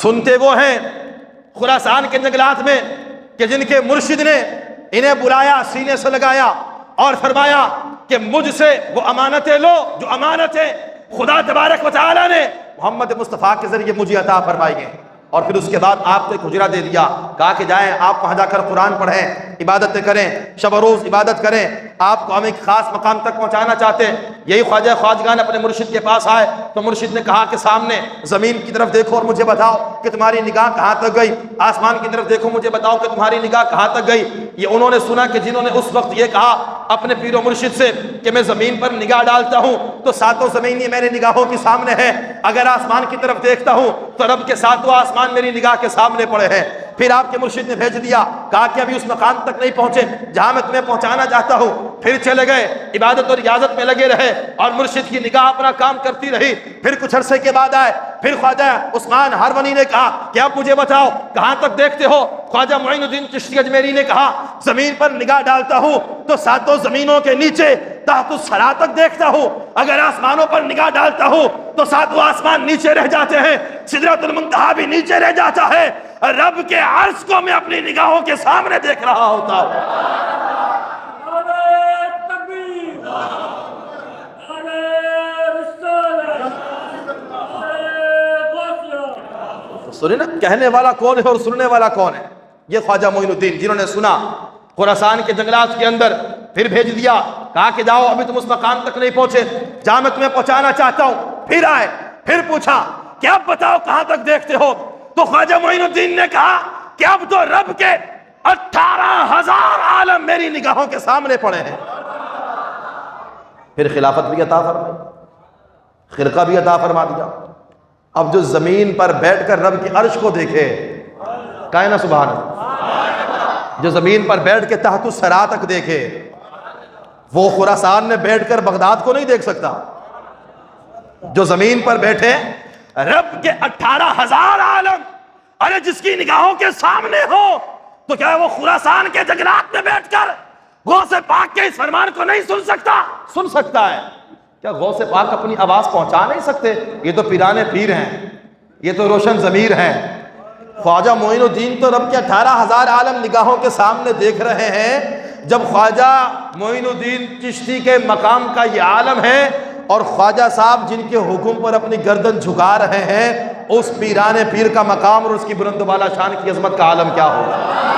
سنتے وہ ہیں خراسان کے جنگلات میں کہ جن کے مرشد نے انہیں بلایا، سینے سے لگایا اور فرمایا کہ مجھ سے وہ امانتیں لو جو امانتیں خدا تبارک و تعالیٰ نے محمد مصطفیٰ کے ذریعے مجھے عطا فرمائی ہیں۔ اور پھر اس کے بعد آپ کو ایک حجرہ دے دیا، کہا کہ جائیں آپ وہاں جا کر قرآن پڑھیں، عبادتیں کریں، شب و روز عبادت کریں، آپ کو ہم ایک خاص مقام تک پہنچانا چاہتے ہیں۔ یہی خواجہ خواجگان اپنے مرشد کے پاس آئے تو مرشد نے کہا کہ سامنے زمین کی طرف دیکھو اور مجھے بتاؤ کہ تمہاری نگاہ کہاں تک گئی، آسمان کی طرف دیکھو مجھے بتاؤ کہ تمہاری نگاہ کہاں تک گئی۔ یہ انہوں نے سنا کہ جنہوں نے اس وقت یہ کہا اپنے پیر و مرشد سے کہ میں زمین پر نگاہ ڈالتا ہوں تو ساتوں زمین یہ میرے نگاہوں کے سامنے ہے، اگر آسمان کی طرف دیکھتا ہوں تو رب کے ساتوں آسمان میری نگاہ کے سامنے پڑے ہیں۔ پھر آپ کے مرشد نے بھیج دیا، کہا کہ ابھی اس مقام تک نہیں پہنچے جہاں میں تمہیں پہنچانا چاہتا ہوں۔ پھر چلے گئے، عبادت اور ریاضت میں لگے رہے اور مرشد کی نگاہ اپنا کام کرتی رہی۔ پھر کچھ عرصے کے بعد آئے، پھر خواجہ عثمان ہرونی نے کہا کہ اب مجھے بتاؤ کہاں تک دیکھتے ہو؟ خواجہ معین الدین چشتی اجمیری نے کہا زمین پر نگاہ ڈالتا ہوں تو ساتوں زمینوں کے نیچے تحت الثری تک دیکھتا ہوں، اگر آسمانوں پر نگاہ ڈالتا ہوں تو ساتوں آسمان نیچے رہ جاتے ہیں، سدرۃ المنتہا بھی نیچے رہ جاتا ہے، رب کے عرش کو میں اپنی نگاہوں کے سامنے دیکھ رہا ہوتا ہوں۔ سنیں نا کہنے والا کون ہے اور سننے والا کون ہے؟ یہ خواجہ معین الدین جنہوں نے سنا خراسان کے جنگلات کے اندر، پھر بھیج دیا، کہا کہ جاؤ ابھی تم اس مقام تک نہیں پہنچے جہاں میں تمہیں پہنچانا چاہتا ہوں۔ پھر آئے، پھر پوچھا کہ اب بتاؤ کہاں تک دیکھتے ہو؟ تو خواجہ معین الدین نے کہا کہ اب تو رب کے 18,000 عالم میری نگاہوں کے سامنے پڑے ہیں۔ پھر خلافت بھی عطا فرمائی، خرقہ بھی عطا فرما دیا۔ اب جو زمین پر بیٹھ کر رب کے عرش کو دیکھے، کہے نا سبحان اللہ، جو زمین پر بیٹھ کے تحت الثری تک دیکھے، وہ خراسان میں بیٹھ کر بغداد کو نہیں دیکھ سکتا۔ جو زمین پر بیٹھے رب کے 18,000 عالم، ارے جس کی نگاہوں کے سامنے ہو تو کیا وہ خراسان کے جنگلات میں بیٹھ کر غوث پاک کے اس فرمان کو نہیں سن سکتا؟ سن سکتا ہے۔ کیا غوث پاک اپنی آواز پہنچا نہیں سکتے؟ یہ تو پیران پیر ہیں، یہ تو روشن ضمیر ہیں۔ خواجہ معین الدین تو رب کے 18,000 عالم نگاہوں کے سامنے دیکھ رہے ہیں۔ جب خواجہ معین الدین چشتی کے مقام کا یہ عالم ہے اور خواجہ صاحب جن کے حکم پر اپنی گردن جھکا رہے ہیں، اس پیران پیر کا مقام اور اس کی بلند و بالا شان کی عظمت کا عالم کیا ہوگا؟